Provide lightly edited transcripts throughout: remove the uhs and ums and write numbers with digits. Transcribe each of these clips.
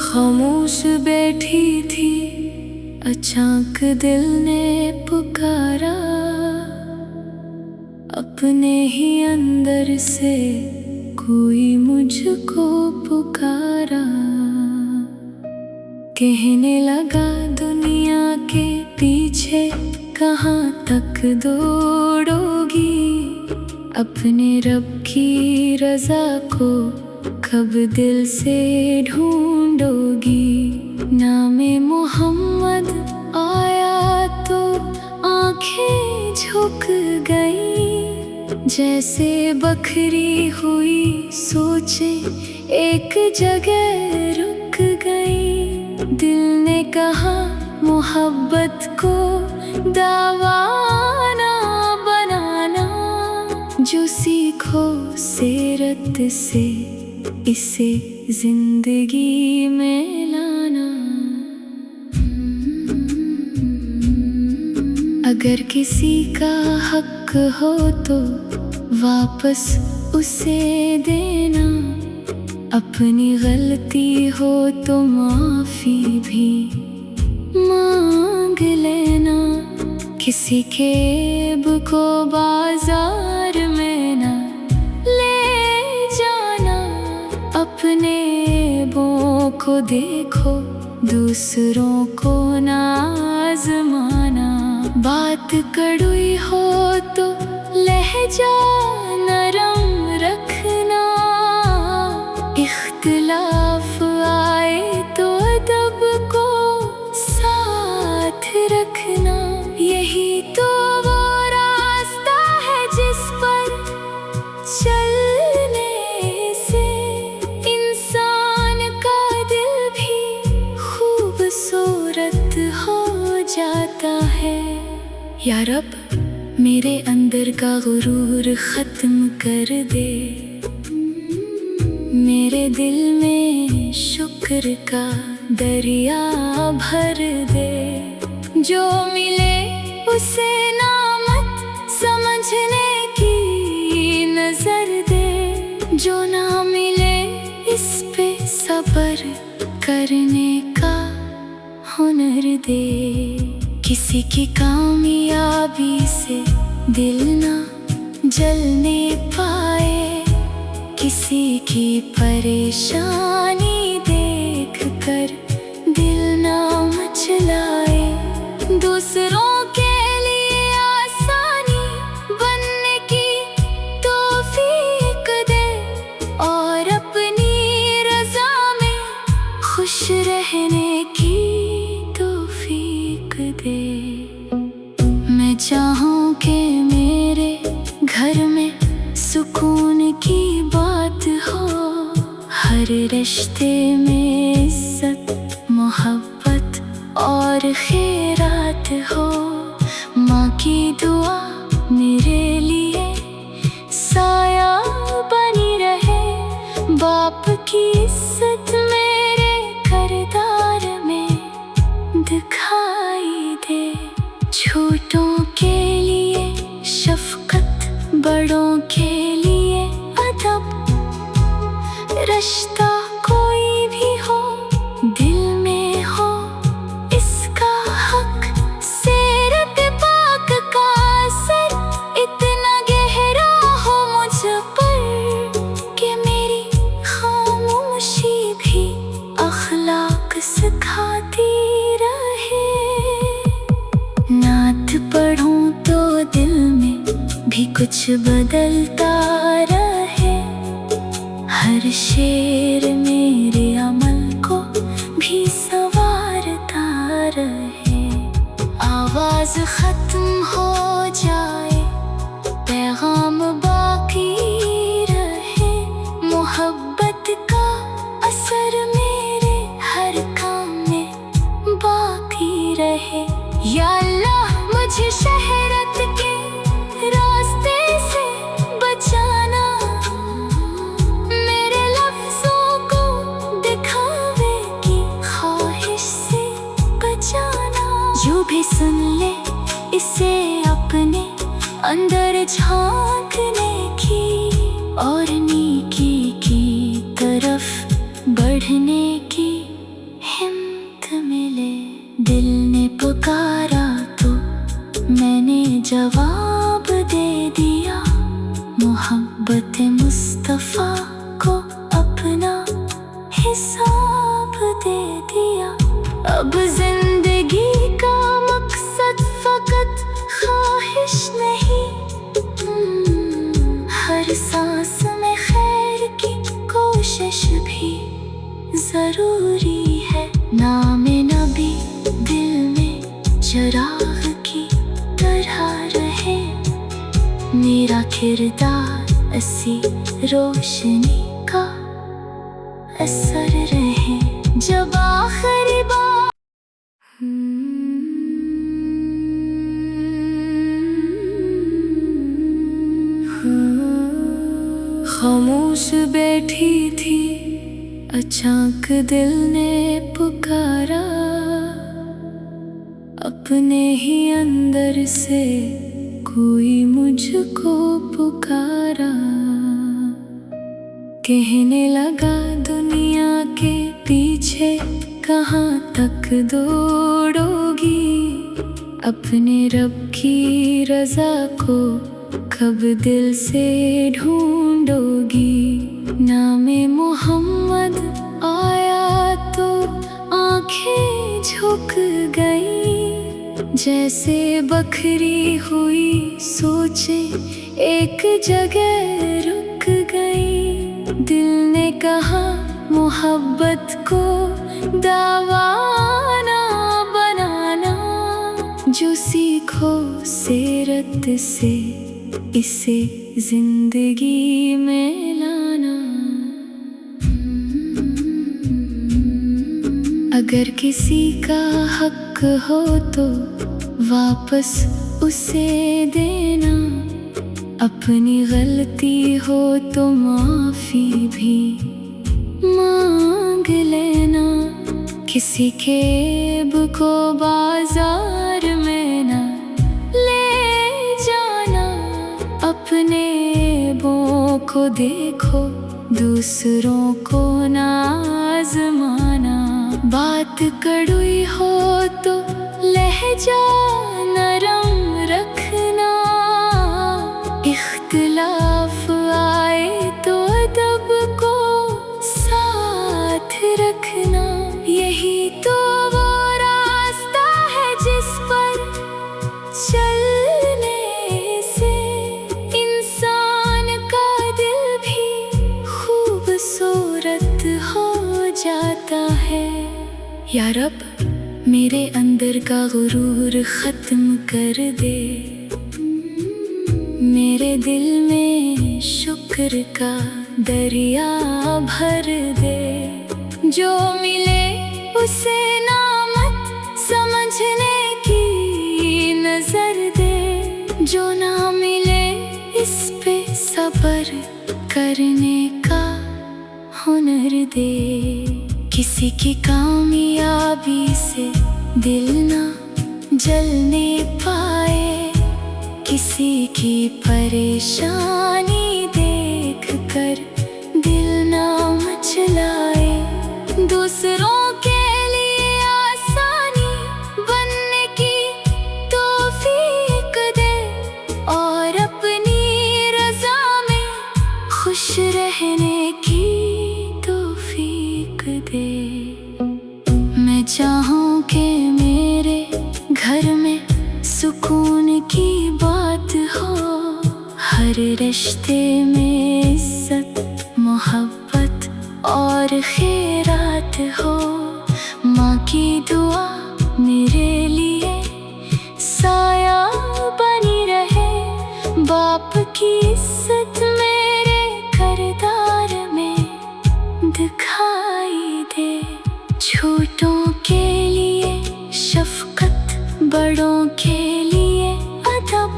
खामोश बैठी थी, अचानक दिल ने पुकारा, अपने ही अंदर से कोई मुझको पुकारा। कहने लगा दुनिया के पीछे कहाँ तक दौड़ोगी, अपने रब की रजा को कब दिल से ढूंढोगी। नामे मोहम्मद आया तो आंखें झुक गई, जैसे बखरी हुई सोचे एक जगह रुक गई। दिल ने कहा मोहब्बत को दावाना बनाना, जो सीखो सीरत से इसे जिंदगी में लाना। अगर किसी का हक हो तो वापस उसे देना, अपनी गलती हो तो माफी भी मांग लेना। किसी के ऐब को बाजार में ना ले जाना, अपने ऐबों को देखो दूसरों को ना आज़माना। बात कड़वी हो तो लहजा नरम रखना, इख्तिलाफ आए तो अदब को साथ रखना। यही तो वो रास्ता है जिस पर चलने से इंसान का दिल भी खूबसूरत हो जाता है। या रब, मेरे अंदर का गुरूर खत्म कर दे, मेरे दिल में शुक्र का दरिया भर दे। जो मिले उसे नामत समझने की नजर दे, जो ना मिले इस पे सब्र करने का हुनर दे। किसी की कामयाबी से दिल ना जलने पाए, किसी की परेशानी देख कर दिल ना मचलाए। दूसरों के लिए आसानी बनने की तौफीक दे, और अपनी रज़ा में खुश रहने की तौफीक दे। मैं चाहूं कि मेरे घर में सुकून की बात हो, हर रिश्ते में इज्जत मोहब्बत और खैरात हो। माँ की दुआ मेरे लिए साया बनी रहे, बाप की इज्जत मेरे किरदार में दिखाई दे। छोटों के लिए शफकत, बड़ों के लिए अदब, रिश्ता कोई भी हो दिल में हो इसका हक। सीरत पाक का असर इतना गहरा हो मुझ पर कि मेरी खामोशी भी अखलाक सिखाती रहे। नात पढ़ूं तो दिल में भी कुछ बदलता रहे, हर शेर मेरे अमल को भी संवारता रहे। आवाज खत्म हो जाए, पैगाम बाकी रहे, मोहब्बत का असर मेरे हर काम में बाकी रहे। या अल्लाह, मुझे शहरत के रास्ते से बचाना, मेरे लफ्ज़ों को दिखावे की ख्वाहिश से बचाना। जो भी सुन ले इसे अंदर झांकने की और नेकी की तरफ बढ़ने की हिम्मत मिले। दिल ने पुकारा तो मैंने जवाब दे दिया, मोहब्बत मुस्तफा को अपना हिसाब दे दिया। अब जिंदगी का मकसद फकत ख्वाहिश नहीं, हर सांस में खैर की कोशिश भी जरूरी है। नामे नबी दिल में चिराग की तरह रहे, मेरा किरदार ऐसी रोशनी का असर रहे। जब आखिरी बार खामोश बैठी थी, अचानक दिल ने पुकारा, अपने ही अंदर से कोई मुझको पुकारा। कहने लगा दुनिया के पीछे कहाँ तक दौड़ोगी, अपने रब की रजा को कब दिल से ढूंढोगी। नामे मोहम्मद आया तो आंखें झुक गई, जैसे बखरी हुई सोचे एक जगह रुक गई। दिल ने कहा मोहब्बत को दावाना बनाना, जो सीखो सीरत से इसे जिंदगी में लाना। अगर किसी का हक हो तो वापस उसे देना, अपनी गलती हो तो माफी भी मांग लेना। किसी के ऐब को बाजार में ना ले जाना, अपने ऐबों को देखो दूसरों को ना आज़माना। बात कड़वी हो तो लहजा नरम रखना, इख्तिलाफ आए तो अदब को साथ रखना। यही तो वो रास्ता है जिस पर चलने से इंसान का दिल भी खूबसूरत हो जाता है। या रब मेरे अंदर का गुरूर खत्म कर दे, मेरे दिल में शुक्र का दरिया भर दे। जो मिले उसे नामत समझने की नजर दे, जो ना मिले इस पे सब्र करने का हुनर दे। किसी की कामयाबी से दिल ना जलने पाए, किसी की परेशानी देख कर दिल ना मचलाए। दूसरों के लिए आसानी बनने की तौफीक दे, और अपनी रज़ा में खुश रहने की तौफीक दे। मैं चाहूँ कि मेरे घर में सुकून की बात हो, हर रिश्ते में इज्जत मोहब्बत और खैरात हो। माँ की दुआ मेरे लिए साया बनी रहे, बाप की इज्जत मेरे किरदार में दिखाई दे। छोटों के लिए शफकत, बड़ों के लिए अदब,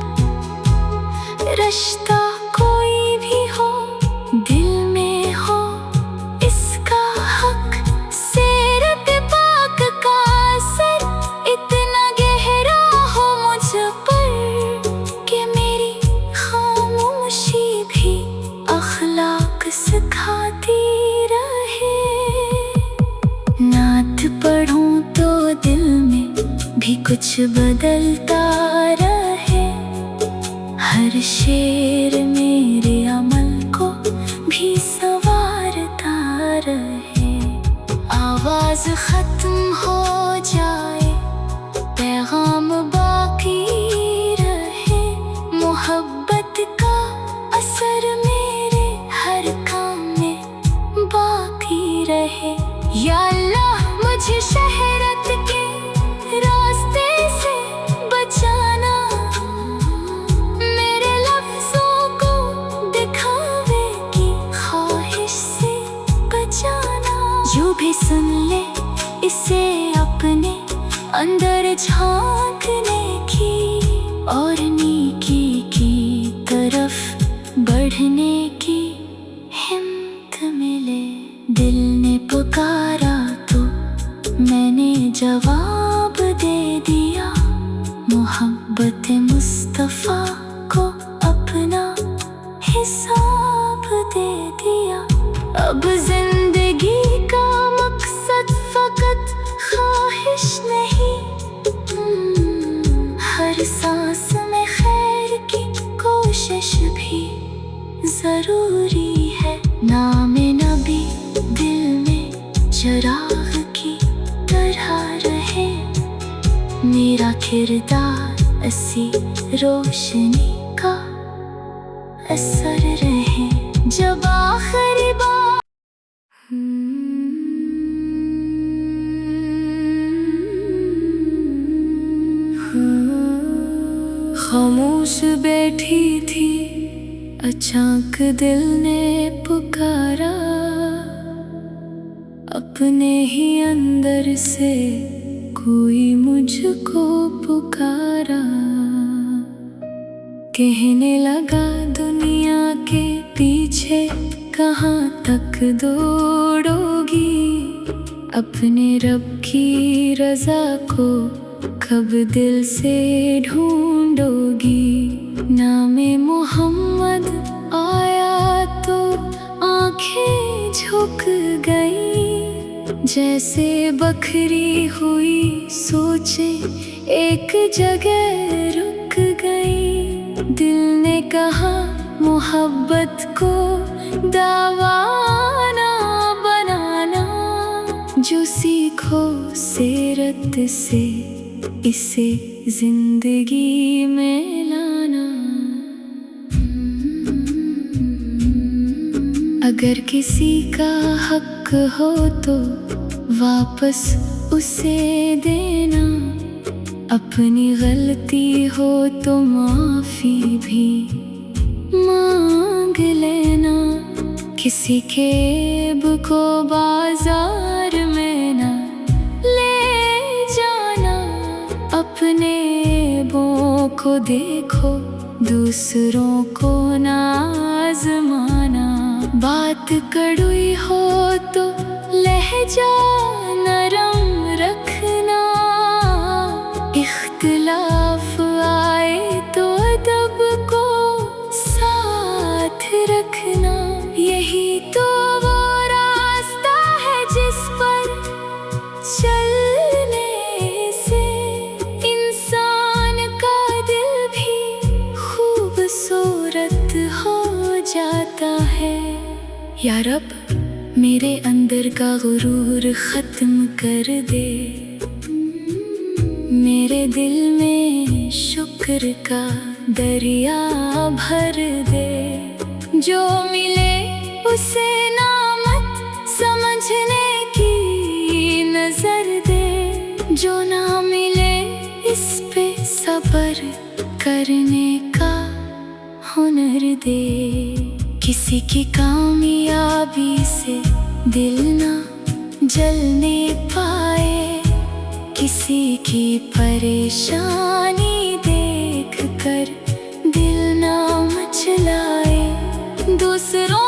रिश्ता कोई भी हो दिल में हो इसका हक। सीरत पाक का असर इतना गहरा हो मुझ पर कि मेरी कुछ बदलता रहे, हर शेर मेरे अमल को भी संवारता रहे। आवाज खत्म हो जाए, पैगाम बाकी रहे, मोहब्बत का असर मेरे हर काम में बाकी रहे। या अल्लाह मुझे शहरत के रास्ते से बचाना, मेरे लफ्जों को दिखावे की ख्वाहिश से बचाना। जो भी सुन ले इसे अपने अंदर झांकने की और नेकी की तरफ बढ़ने की हिम्मत मिले। दिल ने पुकारा तो मैंने जवाब दे दिया, मोहब्बत मुस्तफा को अपना हिसाब दे दिया। अब जिंदगी का मकसद फकत ख्वाहिश नहीं, हर सांस में खैर की कोशिश भी जरूरी है। नामे नबी दिल में चिराग की तरह रहे, मेरा किरदार ऐसी रोशनी का असर रहे। जब आखिरी बार खामोश बैठी थी, अचानक दिल ने पुकारा, अपने ही अंदर से कोई मुझको पुकारा। कहने लगा दुनिया के पीछे कहाँ तक दौड़ोगी, अपने रब की रजा को कब दिल से ढूंढोगी। नामे मोहम्मद आया तो आंखें झुक गई, जैसे बखरी हुई सोचे एक जगह रुक गई। दिल ने कहा मोहब्बत को दीवाना बनाना, जो सीखो सीरत से इसे जिंदगी में लाना। अगर किसी का हक हो तो वापस उसे देना, अपनी गलती हो तो माफी भी मांग लेना। किसी के ऐब को बाजार में ना ले जाना, अपने ऐबों को देखो दूसरों को ना आज़माना। बात कड़वी हो तो लहजा नरम रखना, इख्तिलाफ आए तो अदब को साथ रखना। यही तो वो रास्ता है जिस पर चलने से इंसान का दिल भी खूबसूरत हो जाता है। या रब मेरे अंदर का गुरूर खत्म कर दे, मेरे दिल में शुक्र का दरिया भर दे। जो मिले उसे नामत समझने की नजर दे, जो ना मिले इस पे सब्र करने का हुनर दे। किसी की कामयाबी से दिल ना जलने पाए, किसी की परेशानी देख कर दिल ना मचलाए। दूसरों